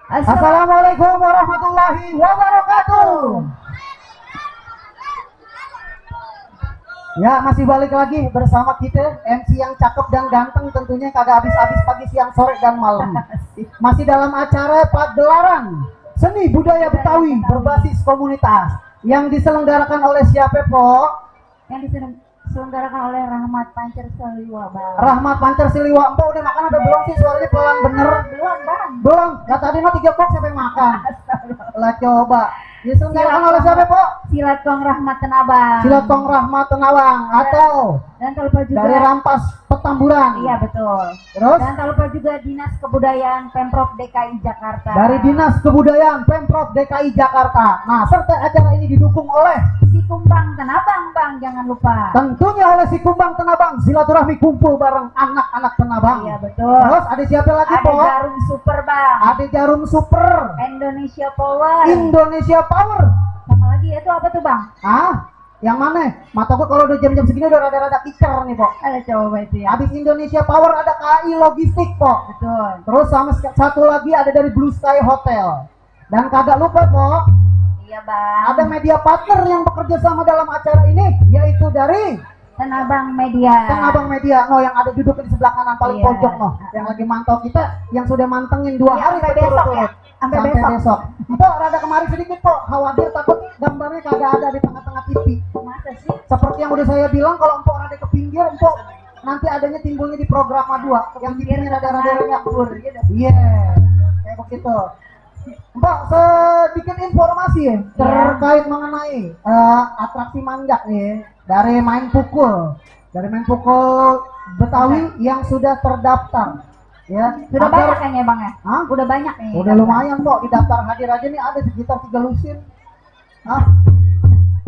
Assalamualaikum warahmatullahi wabarakatuh. Ya, masih balik lagi bersama kita MC yang cakep dan ganteng, tentunya kagak habis-habis pagi, siang, sore, dan malam. Masih dalam acara pagelaran seni budaya Betawi berbasis komunitas yang diselenggarakan oleh siapa, Po? Yang diselenggarakan oleh Rahmat Pancerseliwa, Bang. Rahmat Pancerseliwa. Empok udah makan ada belum sih? Suaranya pelan bener. Belum, Bang. Belum. Ya tadi mah 3 box sampai makan. Lah coba. Diselenggarakan oleh siapa, Po? Silatkong Rahmat Tenabang. Silatkong Rahmat Tenabang atau dan tak lupa juga dari Rampas Petamburan. Iya, betul. Terus dan tak lupa juga Dinas Kebudayaan Pemprov DKI Jakarta. dari Dinas Kebudayaan Pemprov DKI Jakarta. Nah, serta acara ini didukung oleh Si Kumbang Tenabang, Bang, jangan lupa. tentunya oleh Si Kumbang Tenabang, silaturahmi kumpul bareng anak-anak Tenabang. Iya, betul. Terus ada siapa lagi, Ada Po? Jarum Super, Bang. Ada Jarum Super, Indonesia Power. Indonesia Power. Sama lagi itu apa tuh, Bang? Ah, yang mana? Mata gua kalau udah jam-jam segini udah rada-rada kicer nih, Po. Ada coba itu ya. Habis Indonesia Power ada KAI Logistik, Po. Betul. Terus sama satu lagi ada dari Blue Sky Hotel. Dan kagak lupa, Po, Iya, Bang. ada media partner yang bekerja sama dalam acara ini, yaitu dari Tenabang Media. Tenabang Media, no, yang ada duduk di sebelah kanan paling Iya. pojok, no, yang lagi mantau kita, yang sudah mantengin 2 Iya, hari sampai besok berturut-turut. ya? Sampai Sampai besok. Po, rada kemari sedikit, Po, khawatir takut gambarnya kagak ada di tengah-tengah TV. Masa sih? Seperti yang udah saya bilang, kalau Empok rada ke pinggir, Empok nanti adanya timbulnya di program A2 yang TV-nya rada-rada nyabur gitu. Iya, kayak begitu. Mbak, sedikit informasi ya terkait mengenai atraksi manjak nih dari main pukul Betawi yang sudah terdaftar ya. Sudah Agar- banyak kayaknya, Bang ya? Hah? Udah banyak nih. Udah lumayan, Mbak, di daftar hadir aja nih ada sekitar 3 lusin. Hah?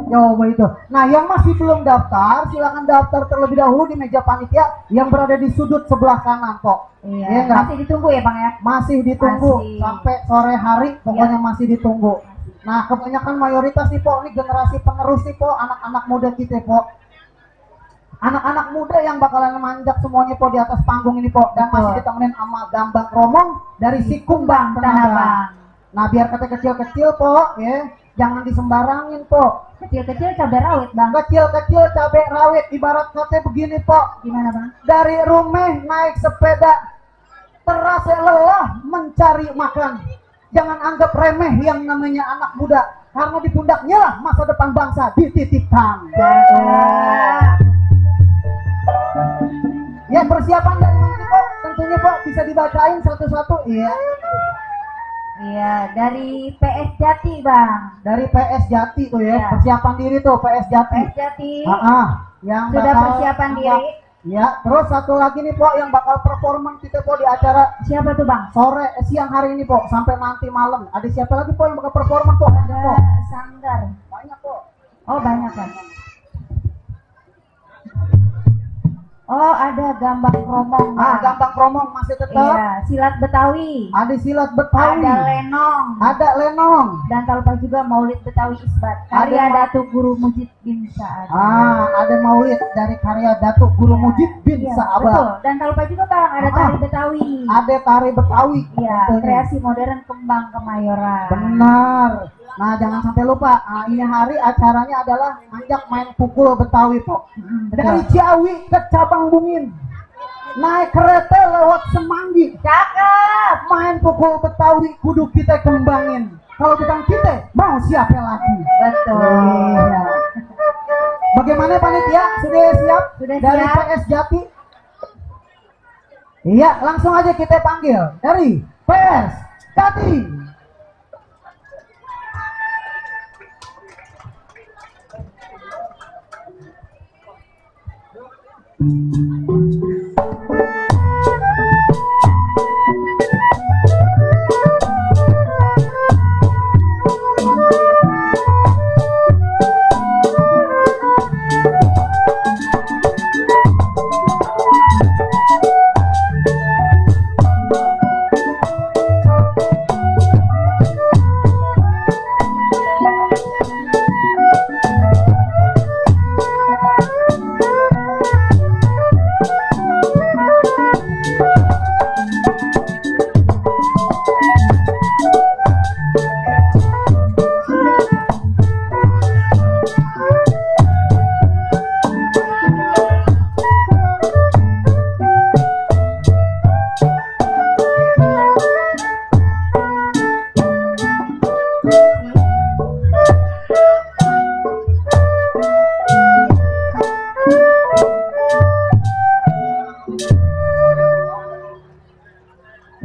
Coba itu. Nah, yang masih belum daftar, silakan daftar terlebih dahulu di meja panitia yang berada di sudut sebelah kanan, kok. Iya, Iya nggak? masih ditunggu ya, Bang ya? Masih ditunggu Masih. sampai sore hari, pokoknya masih ditunggu. Nah, kebanyakan mayoritas nih, Po, ini generasi penerus nih, Po, anak-anak muda kita, Po. Anak-anak muda yang bakalan manjak semuanya, Po, di atas panggung ini, Po, dan Betul. masih ditemenin sama Gambang Romong dari Si Kumbang Tenabang. Nah, biar kata kecil-kecil, Po, ya, jangan disembarangin, Po. Kecil-kecil cabai rawit, Bang. Kecil-kecil cabai rawit, ibarat kata begini, Po. Gimana, Bang? Dari rumah naik sepeda, terasa lelah mencari makan. Jangan anggap remeh yang namanya anak muda, karena di pundaknya lah masa depan bangsa dititipkan. Ya, persiapan dari mana, Po? Tentunya, Po, bisa dibacain satu-satu. Iya, Iya, dari PS Jati, Bang. dari PS Jati tuh ya. Iya. Persiapan diri tuh PS Jati. PS Jati Yang sudah bakal persiapan diri. Ya, terus satu lagi nih, Po, yang bakal performan kita, Po, di acara Siapa tuh, Bang? siang hari ini, Po, sampai nanti malam. Ada siapa lagi, Po, yang bakal performan, Po? Ada Po, Sanggar. banyak, Po. Oh, banyak, Bang. Oh, ada Gambang Romong, Bang. Gambang Kromong masih tetap. Iya, Silat Betawi. Ada silat Betawi. Ada Lenong. Ada Lenong. Dan tak lupa juga Maulid Betawi Isbat. Karya Ada Datuk Guru Mujid bin Sa'ad. Ada maulid dari karya Datuk Guru Iya. Mujid bin Iya, Sa'ad. betul. Dan tak lupa juga, Bang, ada tari Betawi. Ada tari Betawi. Iya, tentunya. kreasi modern Kembang Kemayoran. Benar. Nah, jangan sampai lupa. Ini hari acaranya adalah manjak main pukul Betawi, Po. Dari Ciawi ke Cabang Bungin. Naik kereta lewat Semanggi. Cakep. Main pukul Betawi kudu kita kembangin. Kalau bukan kita, mau siapa lagi? Betul. Iya. Bagaimana panitia? Sudah siap? Sudah Dari siap. PS Jati? Iya, langsung aja kita panggil dari PS Jati.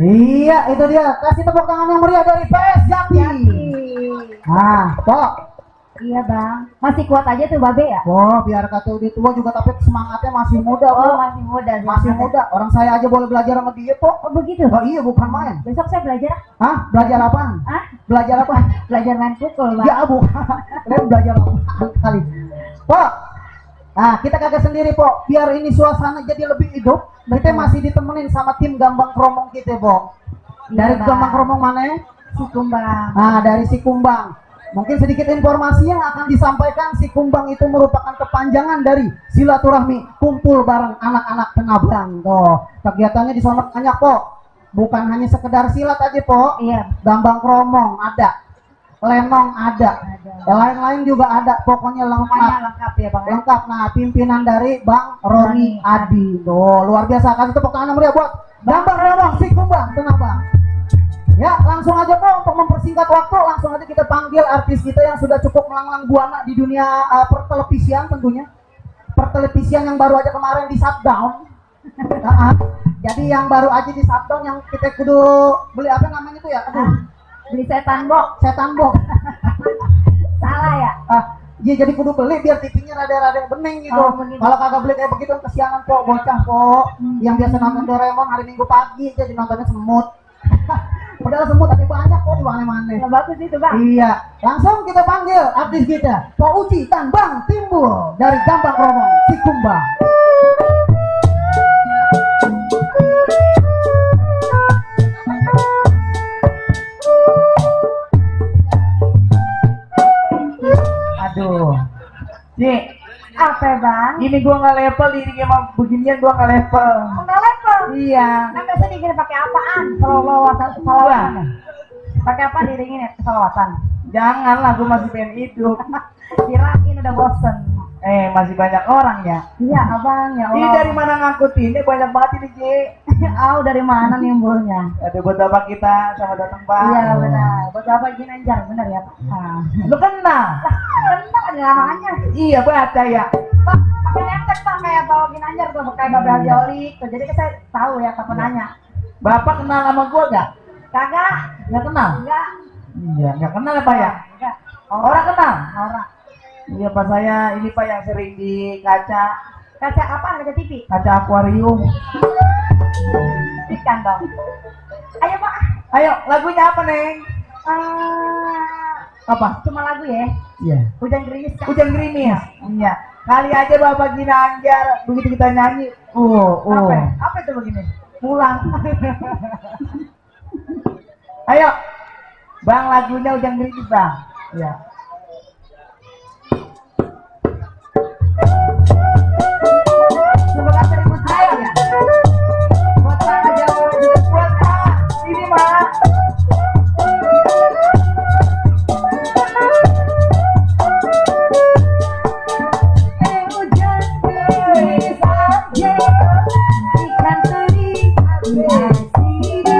Iya, itu dia. Kasih tepuk tangan yang meriah dari PS Jati. Nah, Pok. Iya bang, masih kuat aja tuh babe ya? Oh, biar kata udah tua juga tapi semangatnya masih muda, Oh Pok. masih muda sih. Masih muda. Orang saya aja boleh belajar sama dia, Pok. Oh begitu? Oh iya, bukan main. Besok saya belajar. Hah? Belajar apaan? Ah? Belajar apa? Belajar main pukul bang. Ya, Bu. Kalian belajar apa kali? Pok. Nah, kita kagak sendiri, Pok. Biar ini suasana jadi lebih hidup, kita masih ditemenin sama tim Gambang Kromong kita, Pok. Dari Iya, Bang. Gambang Kromong mana? Si Kumbang. Nah, dari si Kumbang. Mungkin sedikit informasi yang akan disampaikan, si Kumbang itu merupakan kepanjangan dari silaturahmi kumpul bareng anak-anak Tenabang. Tuh, kegiatannya di sana banyak, Pok. Bukan hanya sekedar silat aja, Pok. Iya. Gambang Kromong ada, lenong ada, lain-lain juga ada. Pokoknya Semuanya lengkap. lengkap ya bang. Lengkap. Nah, pimpinan dari Bang Roni Adi. Tuh, luar biasa. Kasih tepuk tangan meriah buat Gambang Kromong, si Kumbang Tenabang. Ya, langsung aja Pak, untuk mempersingkat waktu, langsung aja kita panggil artis kita yang sudah cukup melanglang buana di dunia pertelevisian tentunya. Pertelevisian yang baru aja kemarin di shutdown. Jadi yang baru aja di shutdown yang kita kudu beli apa namanya itu ya? Aduh, Beli setan box. setan box. Salah ya? Iya jadi kudu beli biar TV-nya rada-rada bening gitu. Oh, begitu. Kalau kagak beli kayak begitu kesiangan Pok, bocah Pok. Yang biasa nonton Doraemon hari Minggu pagi jadi nontonnya semut. Padahal semut tapi banyak kok di mana-mana. Ya, bagus itu bang. Iya, langsung kita panggil artis kita, Pak Uci dan Bang Timbul dari Gambang Kromong, si Kumbang. Aduh, Nih, Apa ya bang? ini gua nggak level, ini sama beginian gua nggak level. Enggak level. Iya. Kan biasa dikira pakai apaan? Salawatan. Pakai apa diringin ya? Salawatan. Janganlah, gua masih pengen hidup. Kirain udah bosen. Masih banyak orang ya. Iya abang ya Allah. Ini dari mana ngangkutinnya banyak banget ini, Ji. Dari mana nimbulnya? Ada buat bapak kita, sama datang Bang. Iya benar. Buat apa Ginanjar benar ya Pak? Lu kenal? Benar ada namanya. Iya, baca ya. Pak, pakai netek Pak kayak bawa Ginanjar tuh kayak Babe Aliolik tuh. Jadi saya tahu ya kapan nanya. Bapak kenal sama gua gak? Kagak. Nggak kenal? Enggak. Iya, nggak kenal ya, Pak ya? Enggak. Orang kenal? Orang. Iya, Pak, saya ini Pak yang sering di kaca Kaca apa? Kaca TV? kaca akuarium. Ikan dong. Ayo Pak. Ayo, lagunya apa, Neng? Apa? Cuma lagu ya. Iya. Hujan gerimis kan? Hujan gerimis. Iya. Kali aja Bapak Ginanjar begitu kita nyanyi. Apa itu begini? Pulang. Ayo. Bang, lagunya Hujan Gerimis, Bang. Iya. Terima kasih ibu saya ya. Buat Pak aja, buat Pak. Ini mah. Hujan gerimis aja, ikan teri di sini.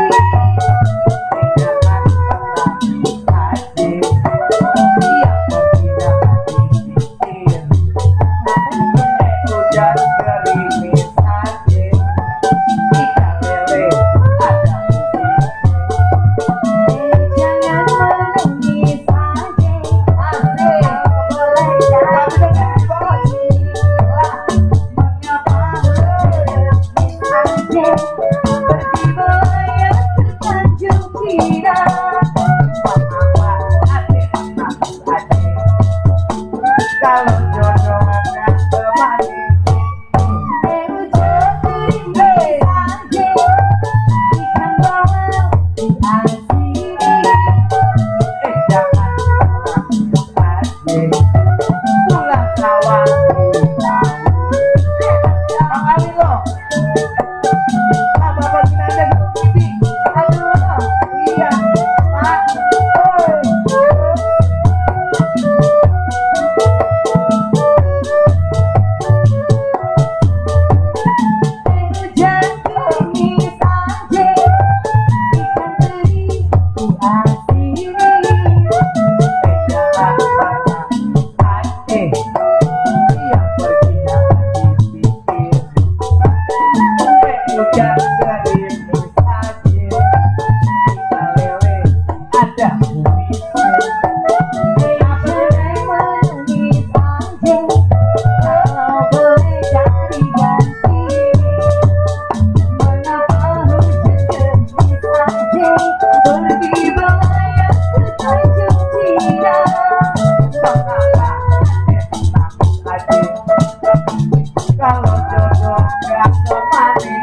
Kalau jodoh gak kemana,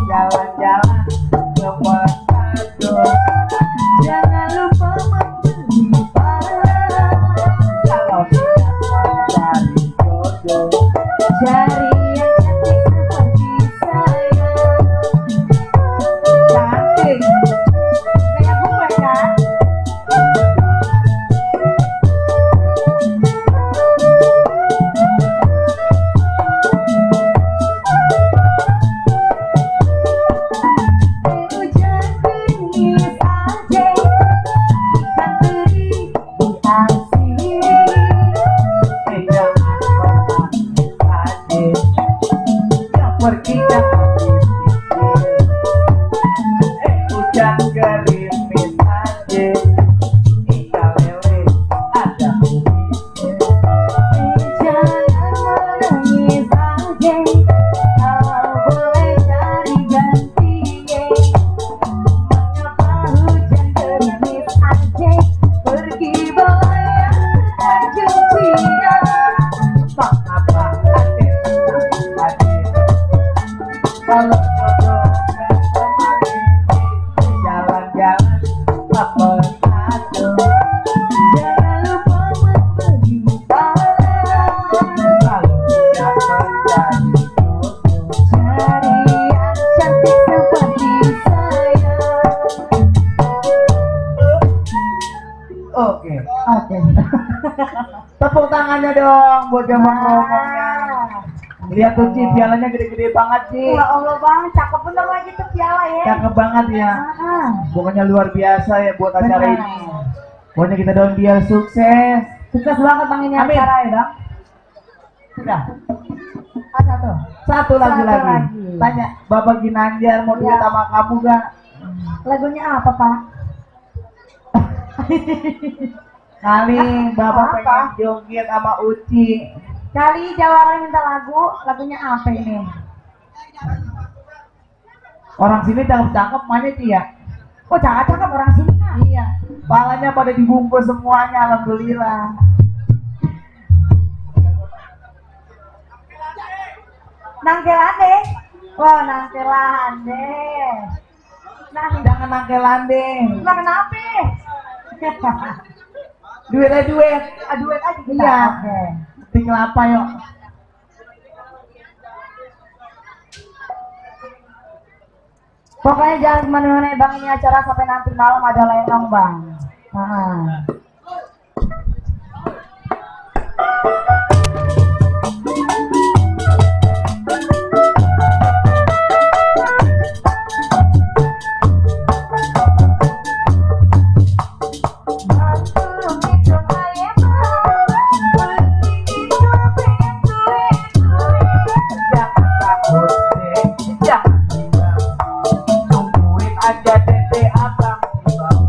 jalan-jalan ke Manado. Jangan lupa membeli barang. Kalau tidak mencari jodoh, cari yang cantik seperti saya. Cantik Kayak gue kan. hujan gerimis aja, ikan teri diarsiri. Jangan pernah aja, yang pergi jangan dipikir. Hujan gerimis aja, ikan lele ada kumisnya. Jangan menangis aja, kalau boleh cari gantinya. Mengapa hujan gerimis aja, pergi bayar cucian. Mengapa adek adek, kalau jodoh gak kemana, jalan-jalan ke Manado. Jangan lupa membeli barang. Kalau tidak mencari jodoh, cari yang cantik seperti saya. Oke. Tepuk tangannya dong buat yang ngomongnya. Lihat tuh Ci, pialanya gede-gede banget Ci. Ya Allah bang, cakep bener lagi tuh piala ya. Cakep banget ya. Ah, Pokoknya luar biasa ya buat acara Benar. ini. Pokoknya kita doain biar sukses. sukses banget bang ini Amin. acara ya bang. Sudah. Satu. Satu lagi Satu lagi. lagi. Tanya Bapak Ginanjar mau duet Iya. sama kamu gak? Lagunya apa pak? Kali Bapak Apa? pengen joget sama Uci. Kali Jawara minta lagunya apa ini? Orang sini cakep-cakep mana Ci ya? Oh cakep orang sini kan? Iya. Palanya pada dibungkus semuanya, alhamdulillah. Nangkelande. Wah nangkelande. Nah, Jangan nangkelande. nah kenapa? Duet aja duet. Duet aja kita. Iya. Oke. Ting kelapa yuk. Pokoknya jangan kemana-mana bang, ini acara sampai nanti malam ada lenong bang. Ah. Jangan takut deh, jangan bilang. Tungguin aja dede abang di bawah.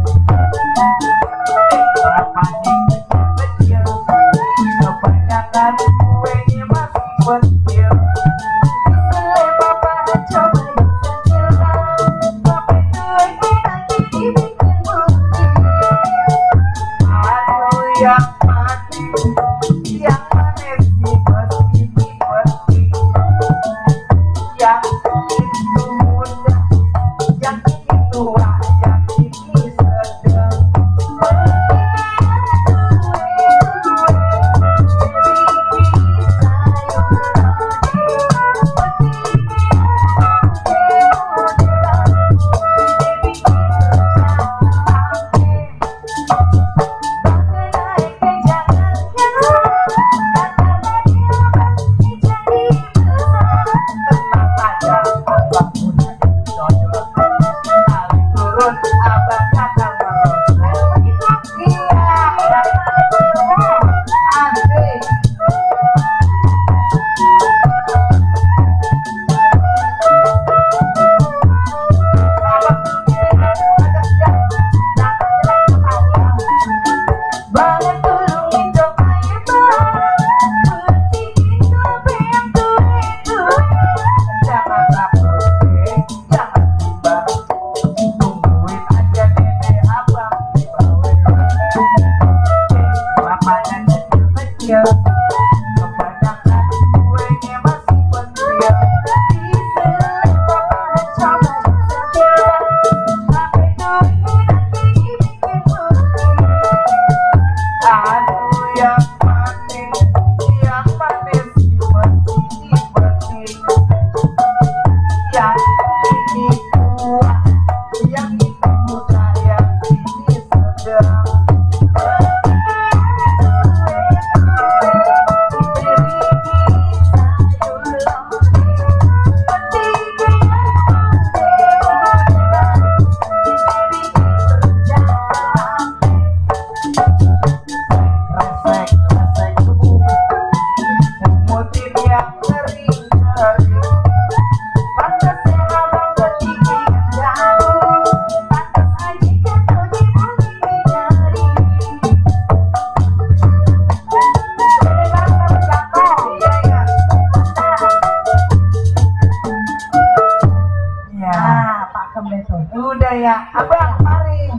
ya. Abang, mari.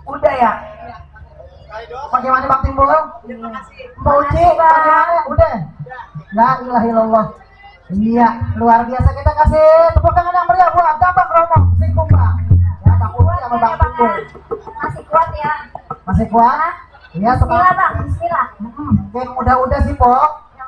Udah ya. Bagaimana Bang Timbul? Mbak Uci, bagaimana? Udah. La ilaha illallah. Iya, luar biasa. Kita kasih tepuk tangan yang meriah buat Bang Romo Singkumbang. Ya, Bang Uci sama Bang Timbul. Masih kuat ya. Masih kuat? Iya, Bismillah semangat. bang, Bismillah. Mungkin udah sih, Po.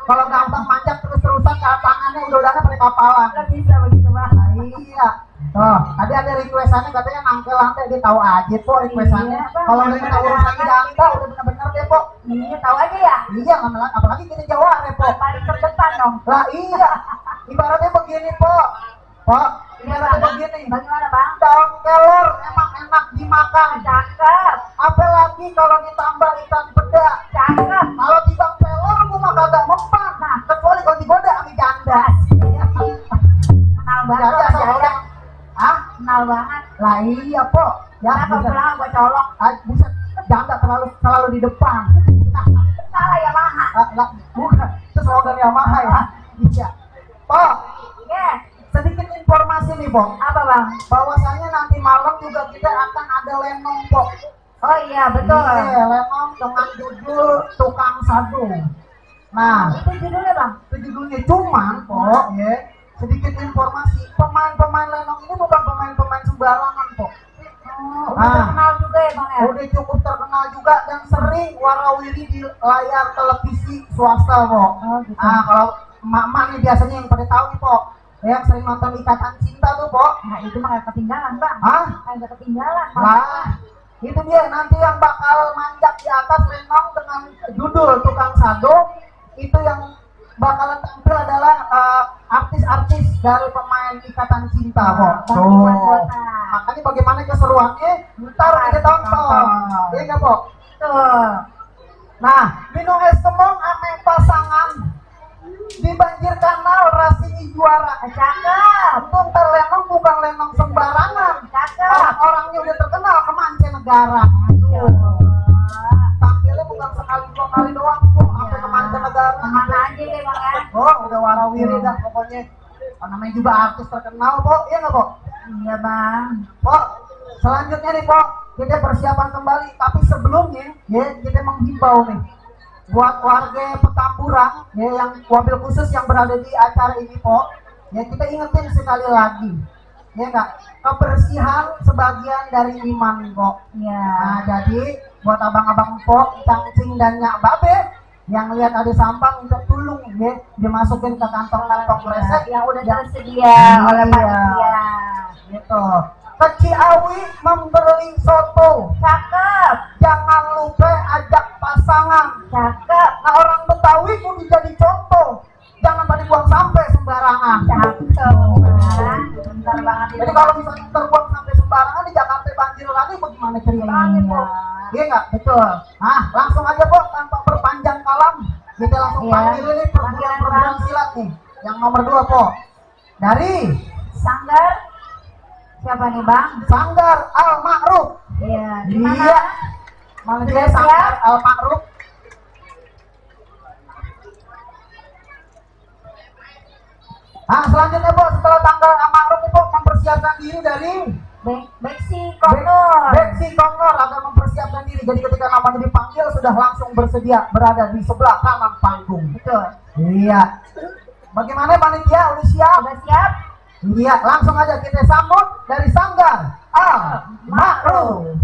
Kalau gampang manjat terus-terusan ke tangannya udah-udahan pakai kapalan. Nggak bisa begitu bang. Nah, iya. Tuh, tadi ada requestannya katanya nangkel lantai, dia tahu aja, Po, requestannya. Iya, Bang. Kalau udah kita urusan di Dangka, udah bener-bener deh, Po. Iya tahu aja ya. Iya, apalagi gini Jawa, Po. Paling terdepan dong. Lah iya, ibaratnya begini, Po. Po, Iya ibaratnya bang. begini. Bagaimana bang? Daun kelor emang enak dimakan. Cakep, Apalagi kalau ditambah ikan peda. cakep. Kalau timbang pelor, gua mah kagak mempan. Nah, kecuali kalau digoda sama janda. Kenal banget Janda sama sama Jaya. orang. Hah? Kenal banget. Lah iya, Po. Ya, Karena kalau buset. pulang gua colok. Buset, janda selalu di depan. Salah ya maha. Lah, bukan. Itu slogan Yamaha ya. Iya. Po, Iya. sedikit informasi nih, Po. Apa bang? Bahwasanya nanti malam juga kita akan ada lenong, Po. Oh iya betul. Iya, lenong dengan judul Tukang Sadu. Nah, Itu judulnya bang. itu judulnya cuman, Po, ya. Sedikit informasi, pemain-pemain lenong ini bukan pemain-pemain sembarangan, Po. Oh, udah Ah. terkenal juga ya bang ya. Udah cukup terkenal juga dan sering warawiri di layar televisi swasta, Po. Oh, gitu. Nah, kalau emak-emak nih biasanya yang pada tahu nih, Po, yang sering nonton Ikatan Cinta tuh, Po. Nah itu mah nggak ketinggalan bang. Hah? Nggak ketinggalan. Bang. Lah, itu dia nanti yang bakal manjat di atas lenong dengan judul Tukang Sado. Itu yang bakalan tampil adalah artis-artis dari pemain Ikatan Cinta, Po. Tuh. Makanya bagaimana keseruannya ntar kita tonton. Iya nggak, Po? Tuh. Nah, minum es kemong ame pasangan di banjir kanal rasini juara. Cakep. Itu ntar lenong bukan lenong sembarangan. Cakep. Orang-orangnya udah terkenal ke mancanegara. Ya Allah. Tampilnya bukan sekali dua kali doang, Po, sampai ke mancanegara. Kemana aja deh bang ya. Oh, udah warawiri dah pokoknya. Namanya juga artis terkenal, Po. Iya nggak, Po? Iya bang. Po, selanjutnya nih, Po, kita persiapan kembali. Tapi sebelumnya, ya, kita menghimbau nih buat warga Petamburan, ya, yang wabil khusus yang berada di acara ini, Po. Ya, kita ingetin sekali lagi, ya nggak, kebersihan sebagian dari iman, Po. Iya. Nah, jadi buat abang-abang Po, cangcing dan nyak babe yang lihat ada sampah minta tolong, ya, dimasukin ke kantong-kantong kresek Yang udah yang tersedia oleh Iya. panitia. gitu. Ke Ciawi membeli soto. Cakep. Jangan lupa ajak pasangan. Cakep. Nah, orang Betawi kudu jadi contoh. Jangan pada buang sampah sembarangan. Cakep. Bang. Bentar banget itu. Jadi kalau misalnya terbuang sampai sembarangan di Jakarta banjir lagi, bagaimana ceritanya, Po? Iya nggak? Betul. Nah, langsung aja, Po, tanpa berpanjang kalam. Kita langsung Iya. panggil ini perguruan silat nih. Yang nomor 2, Po. Dari Sanggar. Siapa nih bang? Sanggar Al Ma'ruf. Iya. Gimana? Iya. Malah dia Sudah Sanggar siap? Al Ma'ruf. Nah, selanjutnya, Po, setelah Sanggar Al Ma'ruf itu mempersiapkan diri dari Beksi Konur. Beksi Konor akan mempersiapkan diri. Jadi ketika namanya dipanggil sudah langsung bersedia berada di sebelah kanan panggung. Betul. Iya. Bagaimana panitia? Udah siap? Sudah siap? Iya, langsung aja kita sambut dari Sanggar Al Ma'ruf.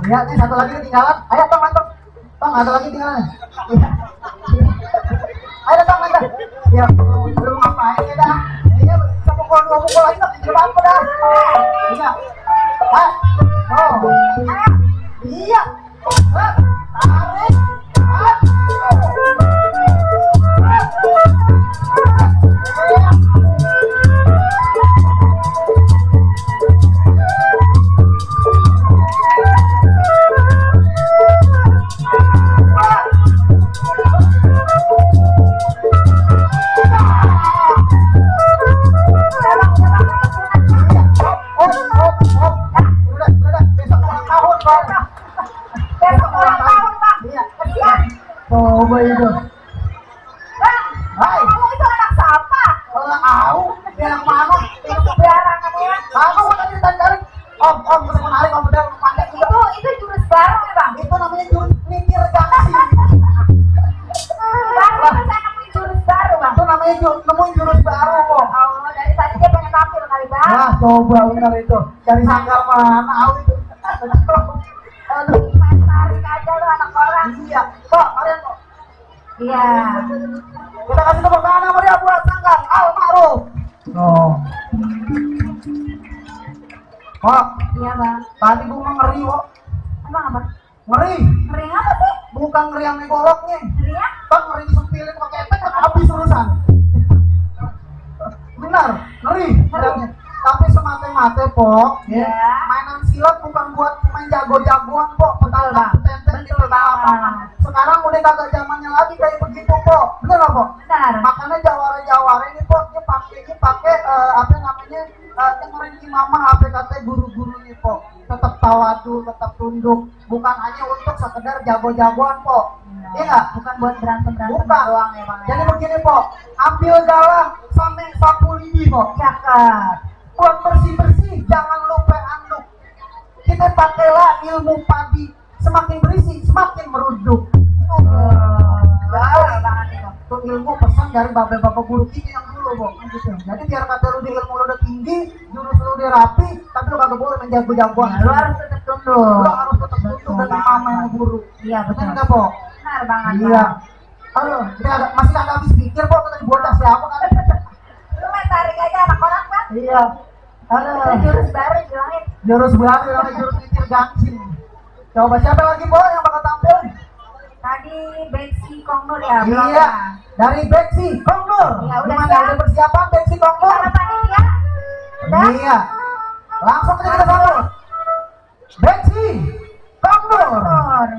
Iya, nih satu lagi ketinggalan. Ayo Tong, mantap. Tong, ada lagi tinggalan. Iya. Ayo Tong, mantap. Ya, belum ngapain ya dah. Iya, bisa pukul lagi tak di depan dah. Iya. Hai. Oh. Iya. Tarik. Coba itu. Hai. Kamu itu anak siapa? Tahu, dia yang mana? Sembarangan ya. Kamu tadi tarik. Om, bisa menarik om benar pandai juga. Itu jurus baru ya bang. Itu namanya jurus mikir gengsi. Baru itu saya nemuin jurus baru bang. Itu namanya nemuin jurus baru kok. Oh dari tadi dia pengen tampil kali bang. Nah, coba benar itu. Dari sanggar mana tahu itu. Aduh, Main tarik aja lu anak orang. iya. Kok, kalian kok. Iya. Kita kasih tepuk tangan meriah buat sanggar Almarhum. Oh. Kok, Iya bang. tadi gua ngeri kok. Emang apa? Ngeri. Ngeri apa sih? Bukan ngeri yang negoloknya. Ngerinya? Kan ngeri disempilin pakai efek kan habis urusan. Benar, ngeri. Ngerinya. Tapi semate-mate, Pok. Iya. Mainan silat bukan buat main jago-jagoan, Pok. Betul, Bang. Petenten di Betul, Bang. lapangan. Sekarang udah kagak zamannya lagi kayak begitu, Pok. Bener nggak, Pok? Benar. Makanya jawara-jawara ini, Pok, dia pakai apa namanya? Yang ngeri di mama apa kata guru-gurunya, Pok. Tetap tawadu, tetap tunduk. Bukan hanya untuk sekedar jago-jagoan, Pok. Iya nggak? Bukan buat berantem-berantem Bukan. doang ya bang. Jadi begini, Pok. Ambil galang sampai sapu lidi, Pok. Cakep. Buat bersih-bersih, jangan lupa anduk. Kita pakailah ilmu padi. Semakin berisi, semakin meruduk. Banget itu. Itu ilmu pesan dari bapak-bapak guru kita yang dulu, Bok. Gitu. Jadi biar kata lu di ilmu lu udah tinggi, jurus lu udah rapi, tapi lu kagak boleh menjago-jagoan. Lu harus tetap tunduk. Lu harus tetap tunduk dengan mama yang guru. Iya betul. Betul nggak, Bok? Benar banget. Iya. Bang. Halo, masih kagak habis pikir, Bok, tadi bocah siapa kan? Lu main tarik aja anak orang kan? Iya. Halo. Itu jurus baru bilangin. Jurus baru namanya jurus mikir gangsi. Coba siapa lagi, Bok, yang bakal tampil? Tadi Betsy Kongnur ya. Iya, dari Betsy Kongnur. Iya, udah Gimana, siap? udah persiapan Betsy Kongnur? Para panitia. Udah? Iya. Langsung aja kita sambut. Betsy Kongnur. Kongnur.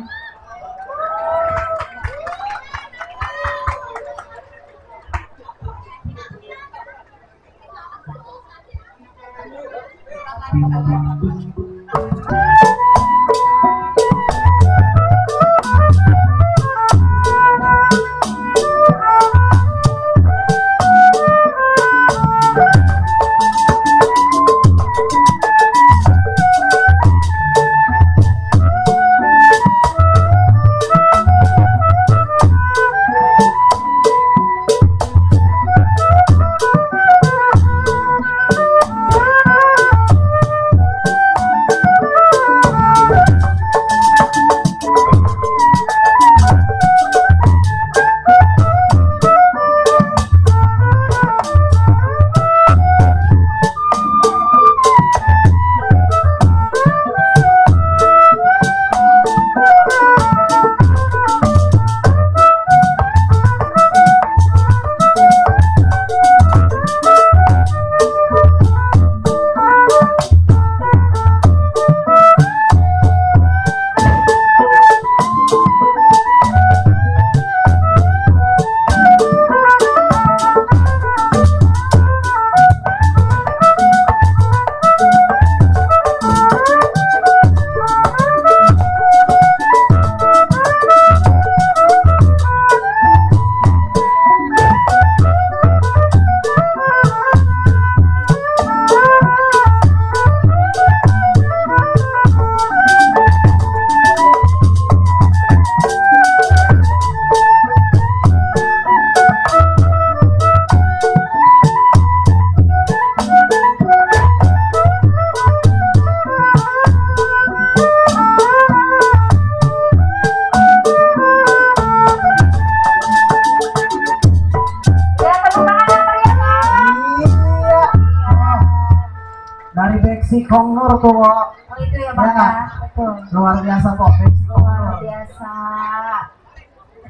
Peksi Kongnur tuh Pok. Oh itu ya Bang Ya, ya. Betul. luar biasa Pok, Peksi Luar Kongnur. biasa.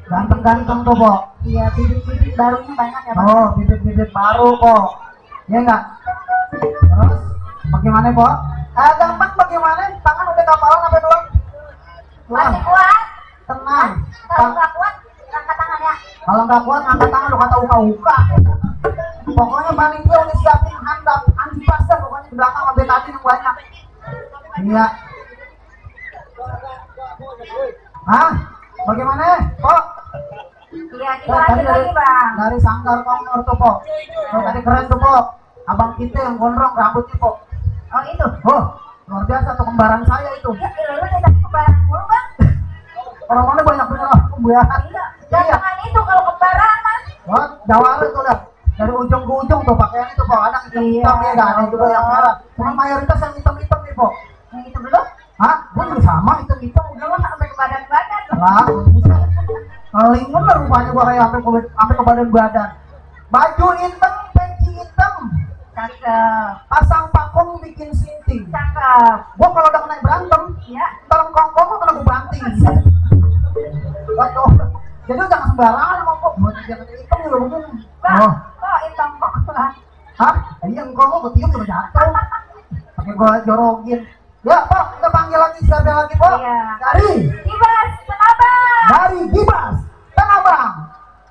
Ganteng-ganteng tuh Pok. Iya, bibit-bibit barunya banyak ya Bang. Oh, bibit-bibit baru Pok. Ya enggak? Terus bagaimana Pok? Gampang bagaimana? Tangan udah kapalan apa belum? Masih kuat? Tenang. Kalau nggak kuat, angkat tangan ya. Kalau nggak kuat angkat tangan lu kata uka-uka. Pokoknya panitia udah siapin handap anti pasar pokoknya di belakang sama betadin yang banyak. Iya. Hah? Bagaimana? Pok? Iya, kita lanjut lagi Bang. Dari Sanggar Kongnur tuh Pok. Tuh, tadi keren tuh Pok. Abang kita yang gondrong rambutnya Pok. Oh itu. Oh, luar biasa tuh kembaran saya itu. Ya, lu tidak kembaran mulu Bang. Orang-orangnya banyak bener lah kembaran. Iya, jangan itu kalau kembaran Mas. Wah, Jawara itu udah dari ujung ke ujung tuh pakaian itu Pok. Ada yang hitam ya, ada juga yang merah. Cuma mayoritas yang hitam-hitam nih Pok. Yang itu belum? Hah? Gue juga sama hitam-hitam. Belum sampai ke badan-badan. Lah, paling bener rupanya gua kayak sampai ke badan. Baju hitam, peci hitam, Cakep. pasang pakung bikin sinting. Cakep. Gua kalau udah kena berantem, Ya. ntar kongkong gua kena gua banting. Waduh, jadi jangan sembarangan sama kok. Buat jangan hitam juga begini. Bang, Oh, kok hitam kok Bang? hah? Iya, engkau gua tiup udah jatuh. Pakai gua jorogin. Ya, Pak, kita panggil lagi siapa lagi, Pak? Iya. Dari Gibas Tenabang. Gibas Tanabang.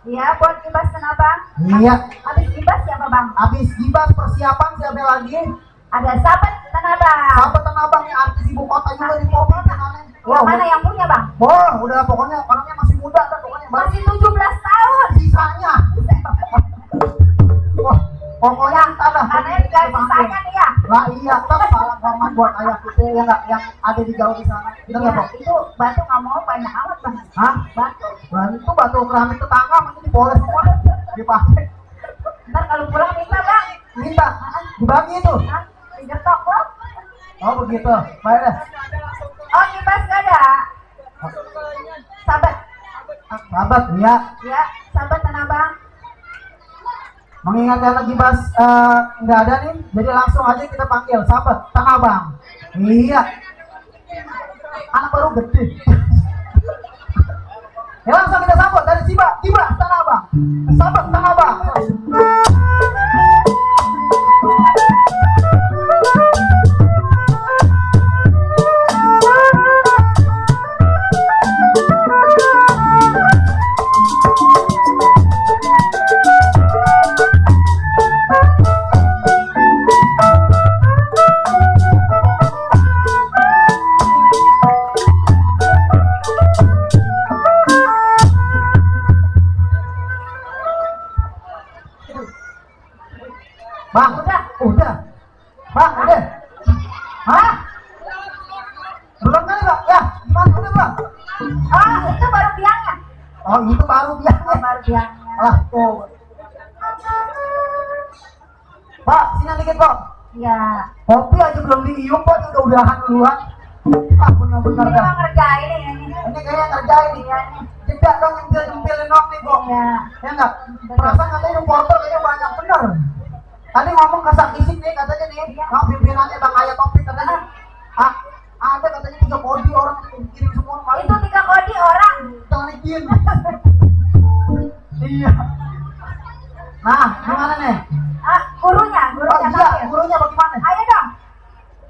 Iya, buat Gibas Tenabang. Iya. Habis Gibas siapa Bang? Habis Gibas persiapan siapa lagi? Ada Sahabat Tenabang. Sahabat Tanabang nih artis ibu kota juga di Bogor kenalnya. Yang mana yang punya Bang? Wah, udah pokoknya orangnya masih muda kan pokoknya Masih 17 tahun. sisanya. Wah, pokoknya entar dah. Katanya tinggal sisanya nih ya. Lah iya, kan salam hormat buat ayah kita yang enggak yang ada di jauh di sana. Kita Iya, enggak Pak? itu batu nggak mau banyak amat Bang. Hah? Batu. Lah itu batu keramik tetangga mungkin dipoles semua dipakai. Ntar kalau pulang minta Bang. Minta dibagi itu. Hah? Digetok loh. Oh begitu. Baik deh. Oh, Gibas gak ada. Sahabat. Sahabat, iya. Ya, Sahabat Tenabang. Mengingatkan lagi Bas nggak ada nih, jadi langsung aja kita panggil sahabat Tanabang. Iya, anak baru gede. Ya langsung kita sambut dari Gibas Tanabang, sahabat Tanabang. Bang, udah. Bang, udah. Hah? Belum kali Bang? Ya, gimana udah Bang? Ah, itu baru biangnya. Oh, itu baru Oh, biasa. baru biangnya. Ah, tuh. Pak, sini dikit Pak. Iya. Kopi aja belum diium Pak, udah udahan duluan. Ah, bener-bener Ini dah. mah ngerjain ini. Ini kayaknya ngerjain nih. Iya nih. Jeda dong nyempil-nyempilin dong nih Pak. Iya. Ya enggak? Perasaan katanya reporter kayaknya banyak bener. Tadi ngomong kasar kisik nih katanya nih, nah, pimpinannya Bang Ayat Topik katanya. Ah, ada katanya 3 kodi orang kirim semua kali. Itu 3 kodi orang. Jangan izin. Iya. Nah, gimana nih? Ah, gurunya Oh iya, panggil. gurunya bagaimana? Ayo dong.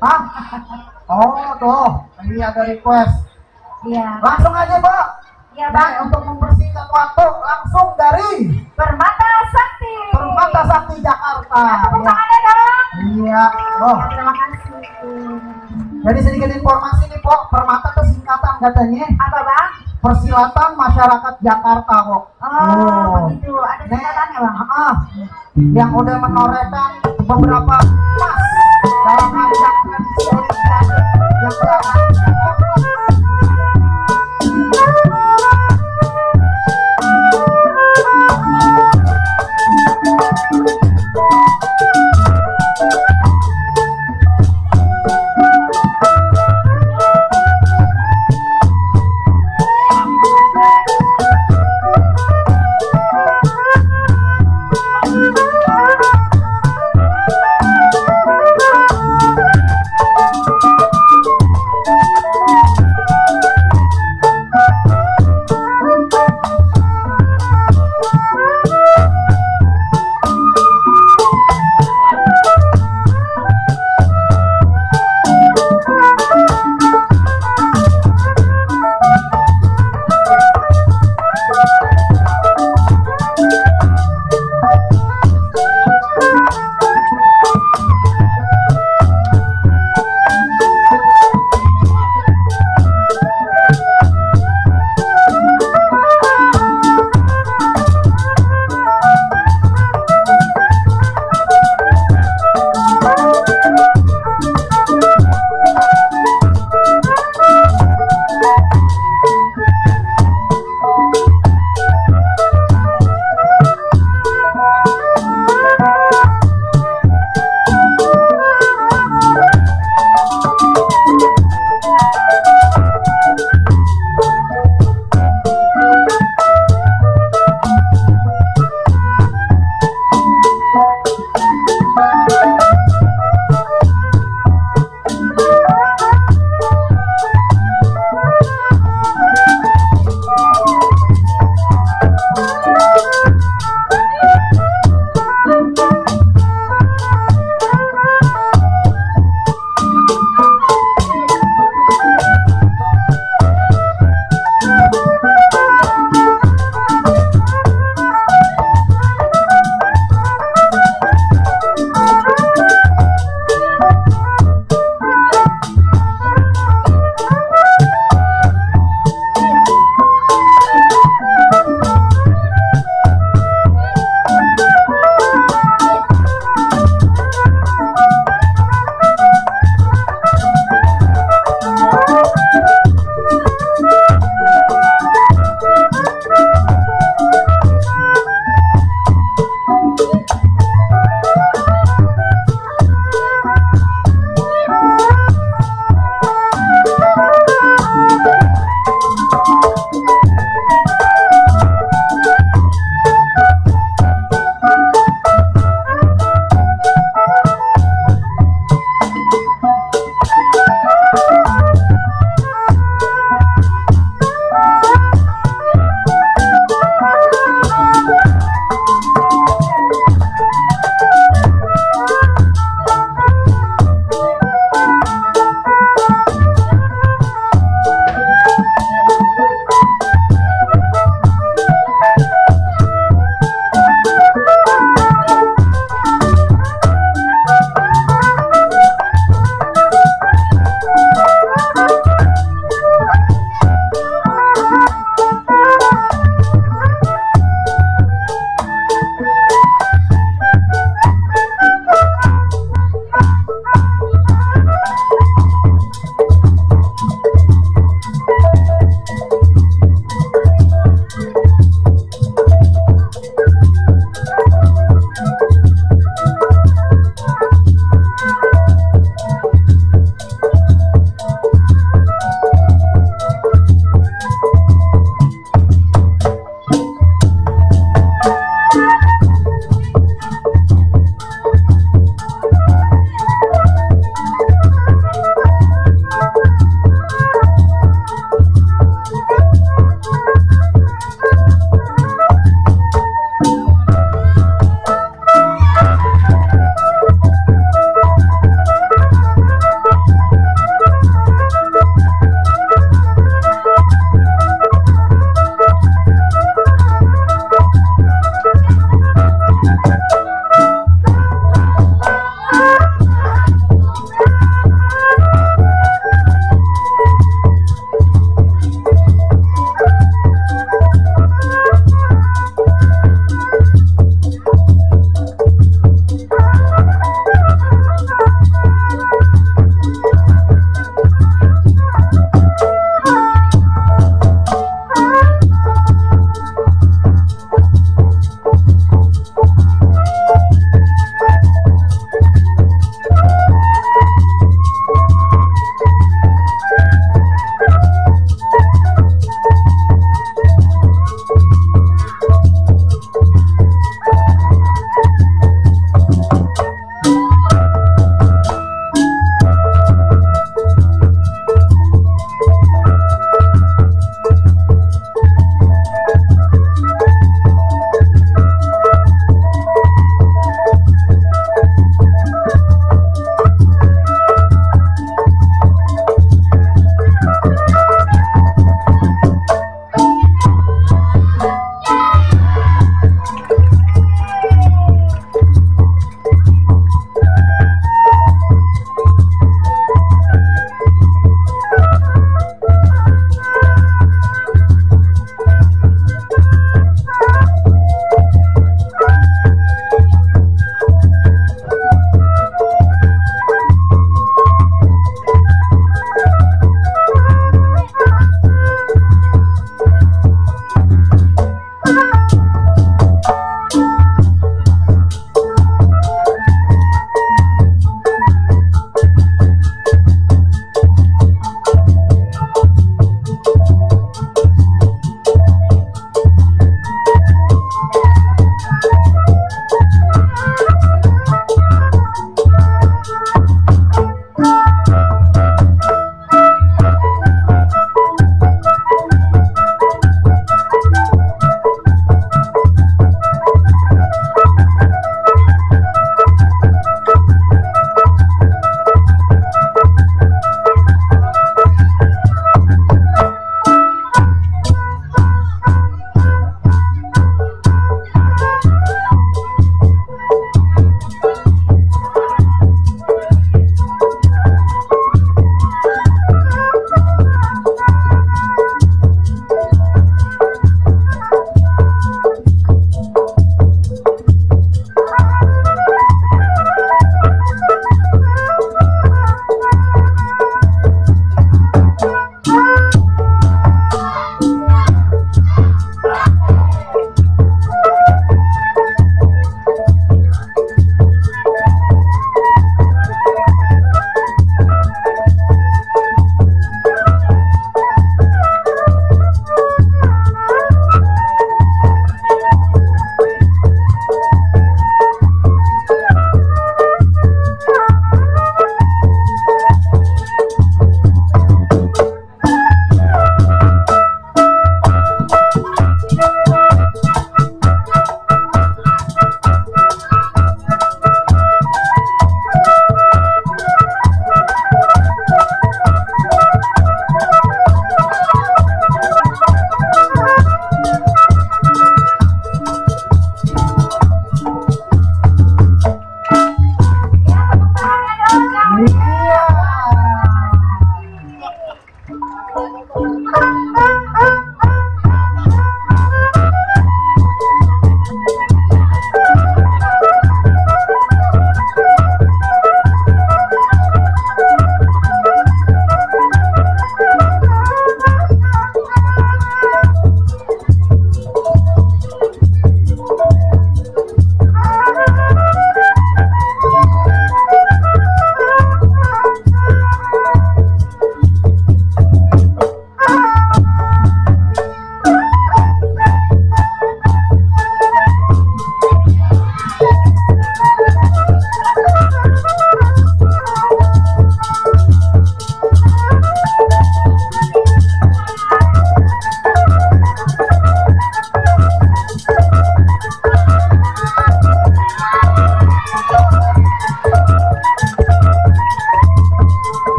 Hah? Oh, tuh. Ini ada request. Iya. Langsung aja, Pak. Iya, Nah, Bang. untuk mempersingkat waktu, langsung dari Permata Sakti. Permata Sakti Jakarta. Tepuk Ya. tangannya dong. Iya. Oh, Ya, terima kasih. jadi sedikit informasi nih, Pok. Permata itu singkatan katanya. Apa Bang? Persilatan Masyarakat Jakarta, Pok. Oh, begitu. Ada singkatannya Bang. Yang udah menorehkan beberapa emas dalam ajang tradisi Olimpiade yang diadakan di Jakarta.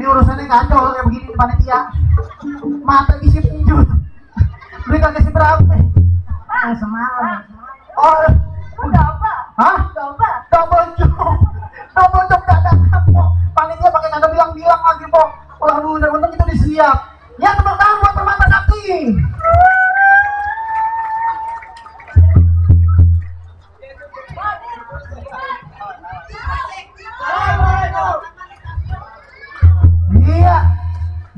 Ini urusannya kacau kayak begini di panitia. Mata isi pinjut. Berikan kasih berapa? Semalam. Oh, Udah apa? hah? Coba. Double job gak ada apa. Panitia pakai kagak bilang-bilang lagi po. Waduh, untung itu disiap. Ya tepuk tangan buat Permata Sakti.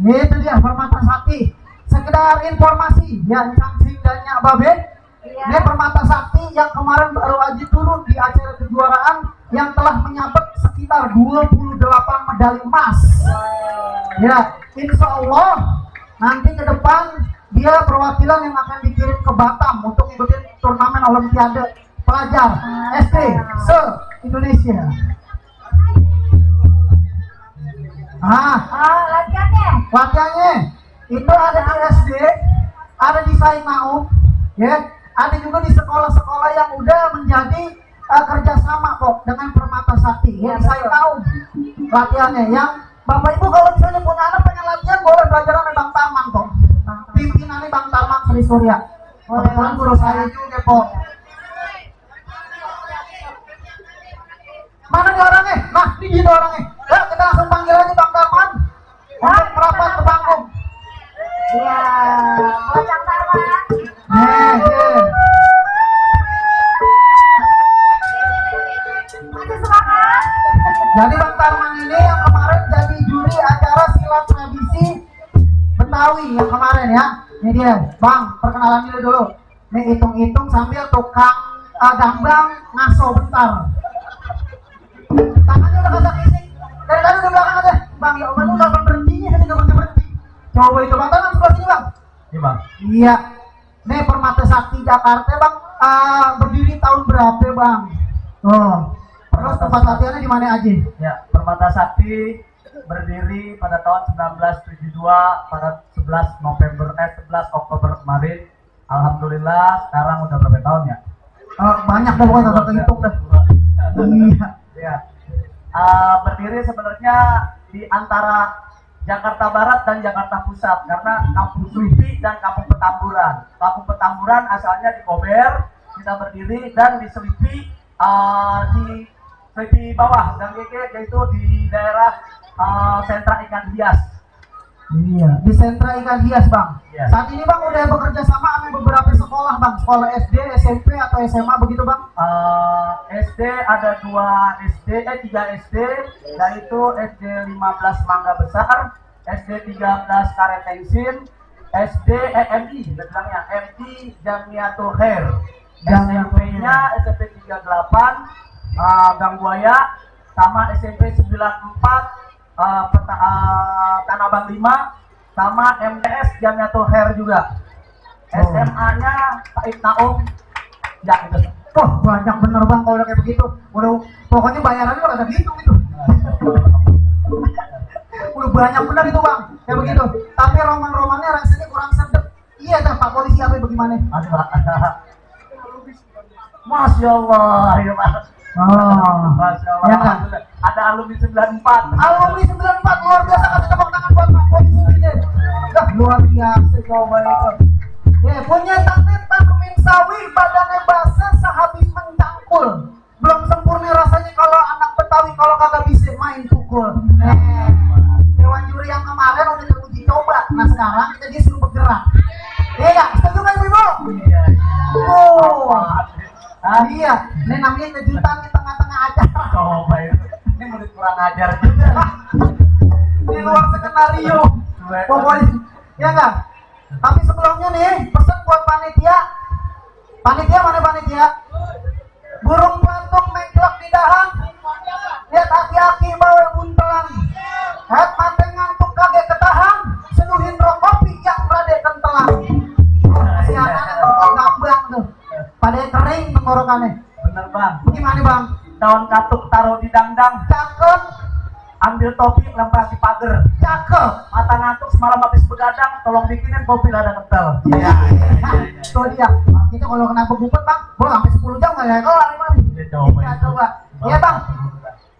Iya, itu dia Permata Sakti. Sekedar informasi, ya Cangcing dan Nyak Babe. Iya. Ini Permata Sakti yang kemarin baru aja turun di acara kejuaraan yang telah menyabet sekitar 28 medali emas. Ya, insya Allah nanti ke depan dia perwakilan yang akan dikirim ke Batam untuk ikutin turnamen Olimpiade pelajar SD se-Indonesia. Latihannya itu ada di SD, ada di Said Naum, ya, ada juga di sekolah-sekolah yang udah menjadi kerjasama kok dengan Permata Sakti. Ya, di Said Naum latihannya. Yang Bapak Ibu kalau misalnya punya anak pengen latihan boleh belajar sama Bang Tarman kok. Pimpinannya Bang Tarman Sri Surya. Kebetulan guru saya juga kok. Mana nih orangnya? Nah, ini dia orangnya. Ya, kita langsung panggil aja Bang Tarman untuk merapat ke panggung. Iya. Bocang Tarman. Masih semangat. Jadi Bang Tarman ini yang kemarin jadi juri acara silat tradisi Betawi yang kemarin ya. Ini dia, Bang, perkenalan dulu. Nih hitung-hitung sambil tukang gambang ngaso bentar. Tangannya udah kagak fisik. Dari tadi udah belakang aja. Bang, ya Allah tuh kapan berhentinya, ini gak berhenti. Coba itu Bang Tarman sebelah sini Bang. Iya bang. Iya. Nih Permata Sakti Jakarta Bang, berdiri tahun berapa Bang? Oh. Terus tempat latihannya di mana aja? Ya, Permata Sakti berdiri pada tahun 1972 pada 11 Oktober kemarin. Alhamdulillah sekarang udah berapa tahun ya? Banyak dah pokoknya kalau kehitung dah. Iya. Ya. Berdiri sebenarnya di antara Jakarta Barat dan Jakarta Pusat karena Kampung Selipi dan Kampung Petamburan. Kampung Petamburan asalnya di Kober, kita berdiri, dan di Selipi di bawah dan yaitu di daerah sentra ikan hias. Iya, di sentra ikan hias Bang. Iya. Saat ini Bang udah bekerja sama sama beberapa sekolah Bang, sekolah SD, SMP atau SMA begitu Bang? SD ada 3 SD, yaitu SD 15 Mangga Besar, SD 13 Karetengsin, SD MI, bilangnya MI Jamiatul Khair, SMP-nya SMP 38 Gang Buaya, sama SMP 94 Tanah Abang 5, sama MTS Jamiatul Khair juga. SMA-nya Said Naum. Ya itu. Oh, banyak bener Bang kalau udah kayak begitu. Udah pokoknya bayarannya udah ada gitu gitu. Udah banyak bener itu Bang, kayak begitu. Tapi roman-romannya rasanya kurang sedep. Iya dah Pak Polisi apa bagaimana? Masya Allah, ya Pak. Masya Allah. Ya, kan? Ada alumni 94. Alumni 94 luar biasa, kasih tepuk tangan buat Pak Polisi ini. Dah luar biasa coba itu. Ya, punya tangan takumin sawi, badannya basah sehabis mencangkul. Belum sempurna rasanya kalau anak Betawi kalau kagak bisa main pukul. Dewan juri yang kemarin udah teruji coba. Nah sekarang kita disuruh bergerak. Iya, setuju kan Ibu? Iya. Oh. Iya, ini namanya kejutan di tengah-tengah acara. Coba itu. Ini murid kurang ajar juga. Di luar skenario. Pokoknya, ya enggak? Tapi sebelumnya nih, pesan buat panitia. Panitia mana panitia? Burung pelantung meklok di dahan. Lihat aki-aki bawa buntelan. Lihat mate ngantuk kaget ketahan. Seduhin rok kopi yang berada kentelan. Si anaknya tuh gambang tuh. Pada kering tenggorokannya. Bener Bang. Gimana Bang? Daun katuk taruh di dangdang. Cakep. Ambil topi lempar di pagar. Cakep. Mata ngantuk semalam habis begadang, tolong bikinin kopi lada kental. Iya. Itu dia. Kita kalau kena begupet Bang, boleh sampai 10 jam nggak ya? Kelar ini. Coba. Iya Bang.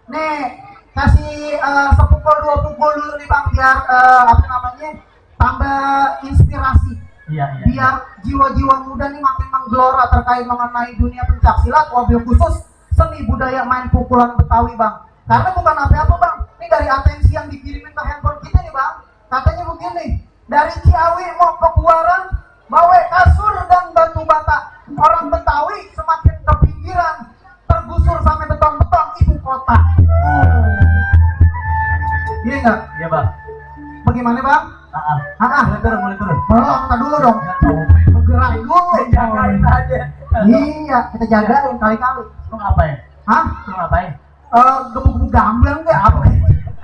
Nih kasih sepukul dua pukul dulu nih bang, biar apa namanya tambah inspirasi. Iya. Biar jiwa-jiwa muda nih makin menggelora terkait mengenai dunia pencak silat, wabil khusus seni budaya main pukulan Betawi bang. Karena bukan apa-apa bang, ini dari atensi yang dikirimin ke handphone kita nih bang. Katanya begini, dari Ciawi mau ke Buaran, bawa kasur dan batu bata. Orang Betawi semakin ke pinggiran, tergusur sampai beton-beton ibu kota. Iya enggak? Iya bang. Bagaimana bang? Mulai turun. Belum, kita dulu dong. Bergerak dulu. Jagain aja. Iya, kita jagain kali-kali. Lu ngapain? Hah? Lu ngapain? Gebuk-gebuk gamblang deh apa?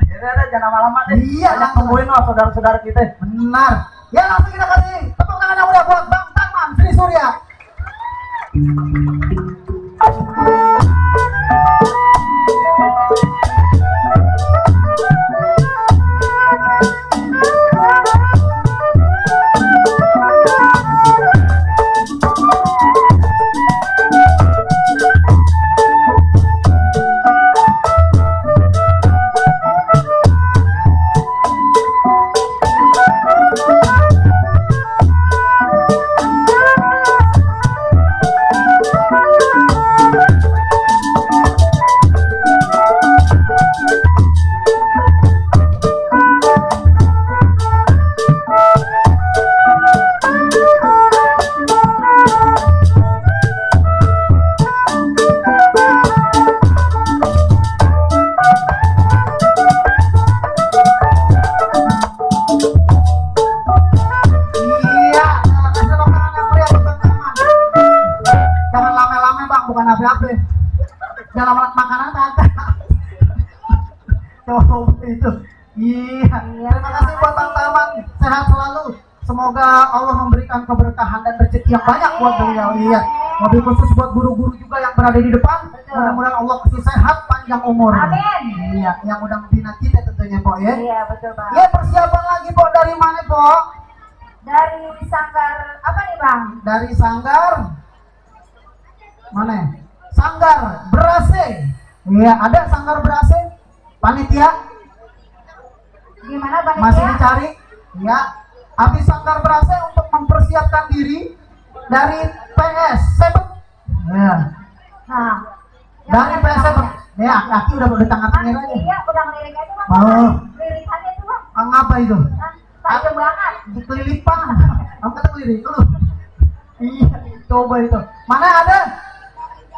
Jadi ada jangan lama-lama deh. Iya, Banyak tungguin loh saudara-saudara kita. Benar. Ya langsung kita kasih tepuk tangan yang udah buat Bang Taman Sri Surya. Iya, kasih tepuk tangan yang meriah buat Bang Taman. Jangan lame-lame bang, bukan apa-apa. Jangan lama makanan kagak. Coba itu. Iya. Terima kasih buat Bang Taman. Sehat selalu. Semoga Allah memberikan keberkahan dan rezeki yang banyak buat beliau. Iya. Wabil khusus buat guru-guru juga yang berada di depan. Mudah-mudahan Allah kasih sehat panjang umur. Amin. Iya, yang mudah membina kita tentunya, Pok ya. Iya betul bang. Ya, persiapan lagi, Pok. Dari mana, Pok? Dari sanggar apa nih bang? Dari Sanggar mana? Sanggar Berase. Iya, ada Sanggar Berase. Panitia Gimana bang? masih dicari. Ya, habis Sanggar Berase untuk mempersiapkan diri dari PS 7. Ya, Nah. dari PS 7. Ya, kaki udah tangan tengah aja. Iya, udah ngelirik aja bang. Oh. Lirikannya tuh bang. Ngapa itu? Tajam banget. Kelilipan. Kamu kata keliling dulu. Iya, coba itu. Mana ada?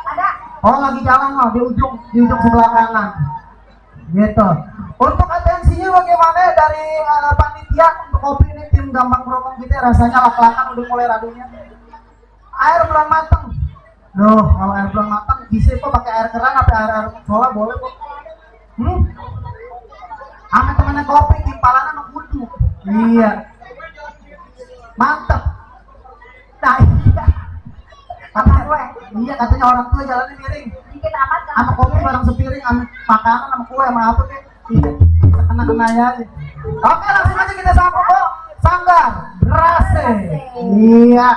Ada. Oh, lagi jalan loh di ujung sebelah kanan. Gitu. Untuk atensinya bagaimana dari panitia untuk kopi ini, tim Gampang Brokong kita rasanya lak-lakan udah mulai radunya. Air belum mateng. Loh, kalau air belum mateng bisa kok pakai air keran apa air solar boleh kok. Ame temennya kopi timpalan sama kudu. Iya. Mantep. Nah, iya. Katanya gue, iya katanya orang tua jalannya miring. Dikit amat kan. Sama kopi bareng sepiring, sama makanan, sama kue, sama apa kek. Iya, kena ya. Oke, langsung aja kita sapa kok. Sanggar Berase. Iya.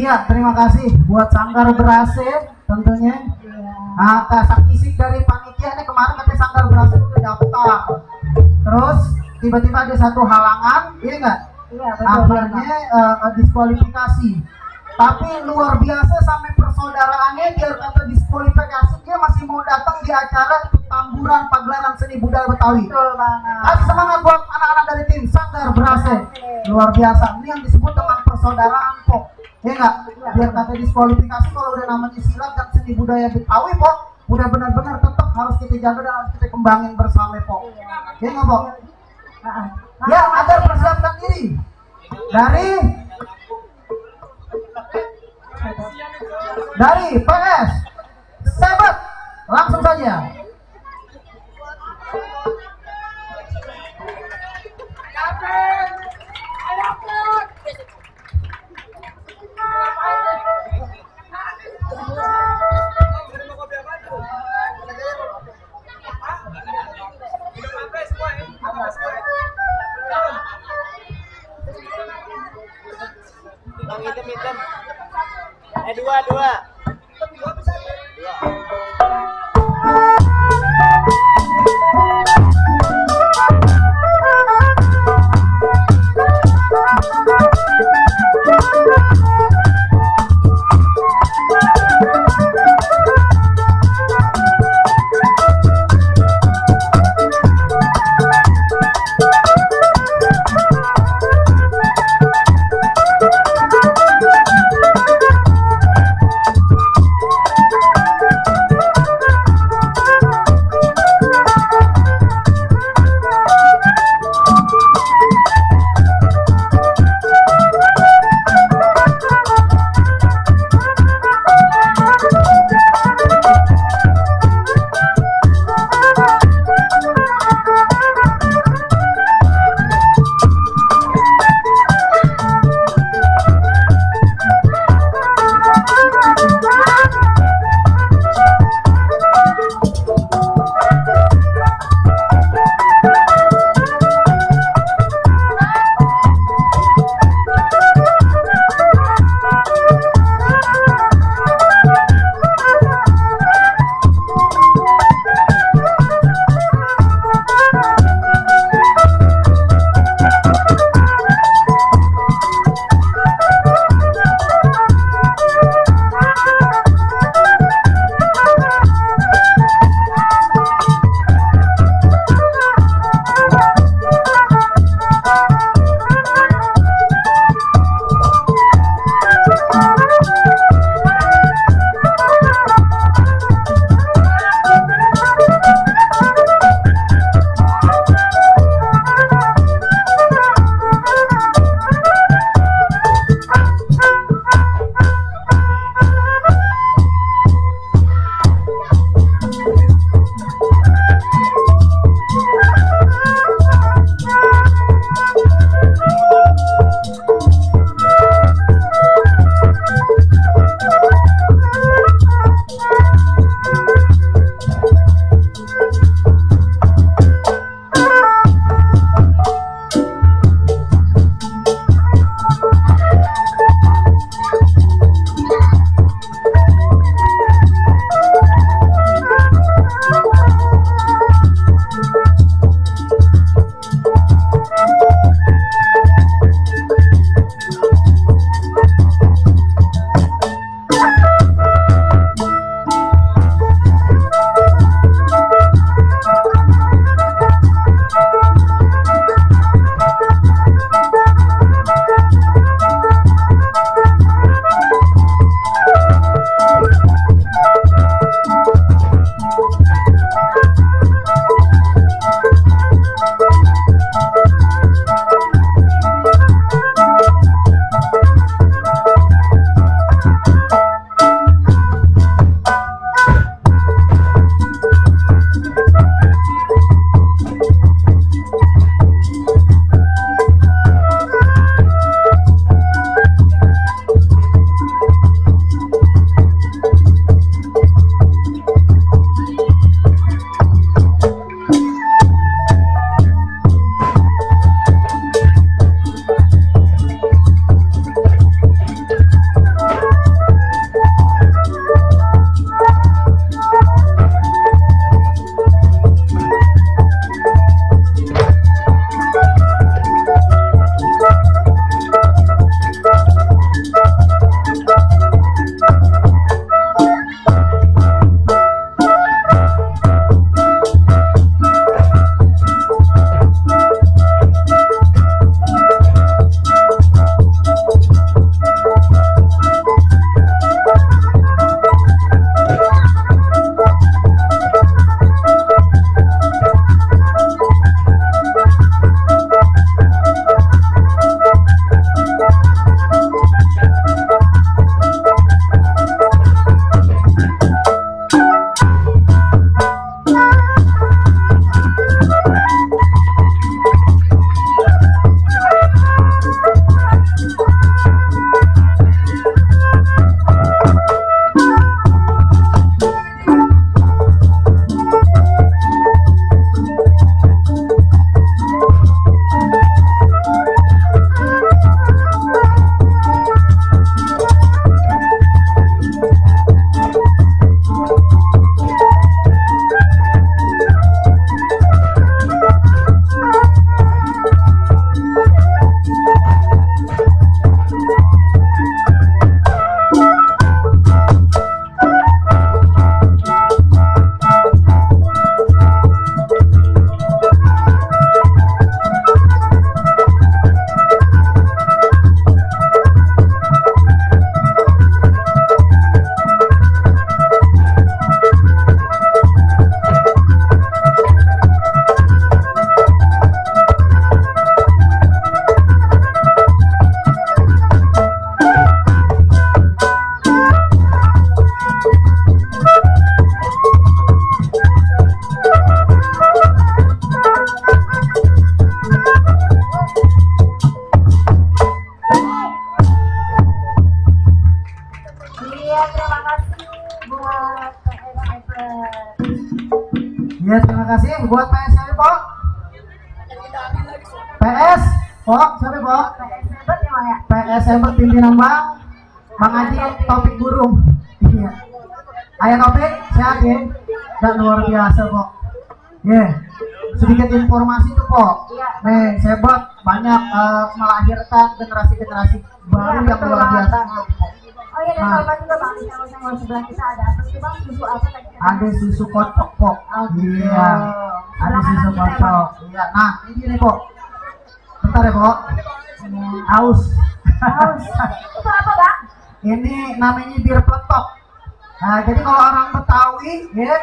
Iya, terima kasih buat Sanggar Berase tentunya. Nah, kasak isik dari panitia ini kemarin katanya Sanggar Berase udah daftar. Terus tiba-tiba ada satu halangan, iya nggak? Iya, betul. Akhirnya diskualifikasi. Tapi luar biasa sampai persaudaraannya biar kata diskualifikasi dia masih mau datang di acara tamburan pagelaran seni budaya Betawi. Betul banget. Kasih semangat buat anak-anak dari tim Sanggar Berase. Luar biasa. Ini yang disebut dengan persaudaraan kok. Ya nggak? Biar kata diskualifikasi kalau udah namanya silat dan seni budaya Betawi kok udah benar-benar tetap harus kita jaga dan harus kita kembangin bersama kok. Ya nggak kok? Ya, agar persiapkan diri dari PS Sahabat, langsung saja. Bang hitam. Dua. Iya, terima kasih buat PS siapa, Pok? PS, Pok, siapa, Pok? PS hebat ya Bang ya. PS hebat pimpinan Bang Haji Topik Burung. Iya. Ayo Topik, sehat ya? Dan luar biasa, Pok. Iya. Sedikit informasi tuh, Pok. Iya. Nih, hebat banyak melahirkan generasi-generasi baru yang betul luar biasa. banget. Oh iya, dan Nah. kalau juga Bang, di senggol sebelah kita ada apa sih Bang? Susu apa tadi? Ada susu kocok, Pok. Oh, gitu. Iya. Ada Sebelah susu kanan kita ya, Bang. kocok. Iya. Nah, ini nih, Pok. Bentar ya, Pok. Aus. Haus. Itu apa Bang? Ini namanya bir peletok. Nah, jadi kalau orang Betawi, ya,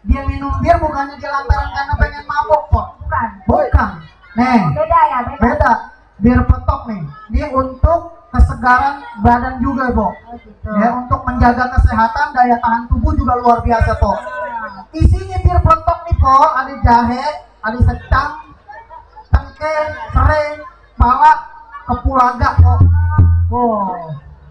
dia minum bir bukannya di lantaran karena pengen mabuk, Pok. Bukan. Bukan. Nih, Beda ya, beda. beda. Bir peletok nih. Ini untuk kesegaran badan juga, Pok. Oh gitu. Ya, untuk menjaga kesehatan, daya tahan tubuh juga luar biasa, Pok. Isinya bir peletok nih, Pok. Ada jahe, ada secang, cengkeh, serai, pala, kepulaga, Pok. Oh.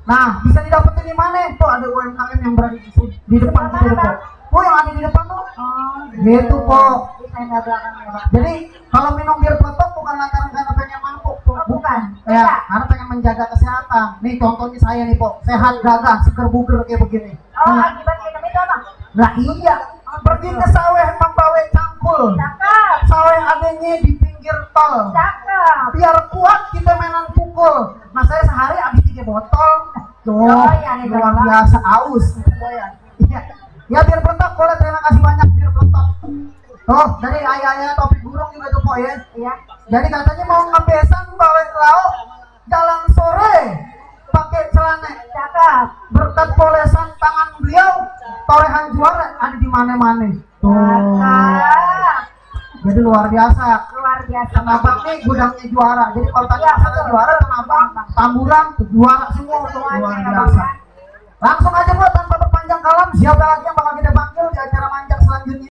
Nah, bisa didapetin di mana? Tuh ada UMKM yang berada di depan kita, Pok. Oh, yang ada di depan tuh. Oh, Gitu, Pok. di tenda belakang ya Bang. Jadi kalau minum bir peletok bukan lantaran karena pengen mabuk, Pok. Oh, bukan. Ya, Beda. karena pengen menjaga kesehatan. Nih contohnya saya nih, Pok. Sehat, gagah, seger buger kayak begini. Oh, Nah, akibat minum itu Bang. nah iya. Pergi ke sawah membawa cangkul. Cakep. Sawah adanya di pinggir tol. Cakep. Biar kuat kita mainan pukul. Nah, saya sehari habis 3 botol. Tuh, Oh, iya, nih, luar Bang. biasa aus. Iya. Ya, bir peletok boleh. Terima kasih banyak bir peletok. Tuh, dari ayah-ayah Topik Burung juga tuh, Pok, ya. Iya. Jadi katanya mau ngebesan bawa lauk jalan sore pakai celana. Cakep. Berkat polesan tangan beliau, torehan juara ada di mana-mana. Tuh. Cakep. Jadi luar biasa. Luar biasa. Tanabang nih gudangnya juara. Jadi kalau tadi Iya, misalnya betul. juara, Tanabang, Tamburan, juara semua tuh luar Semuanya ya, biasa. Bang. Langsung aja buat tanpa berpanjang kalam, siapa lagi yang bakal kita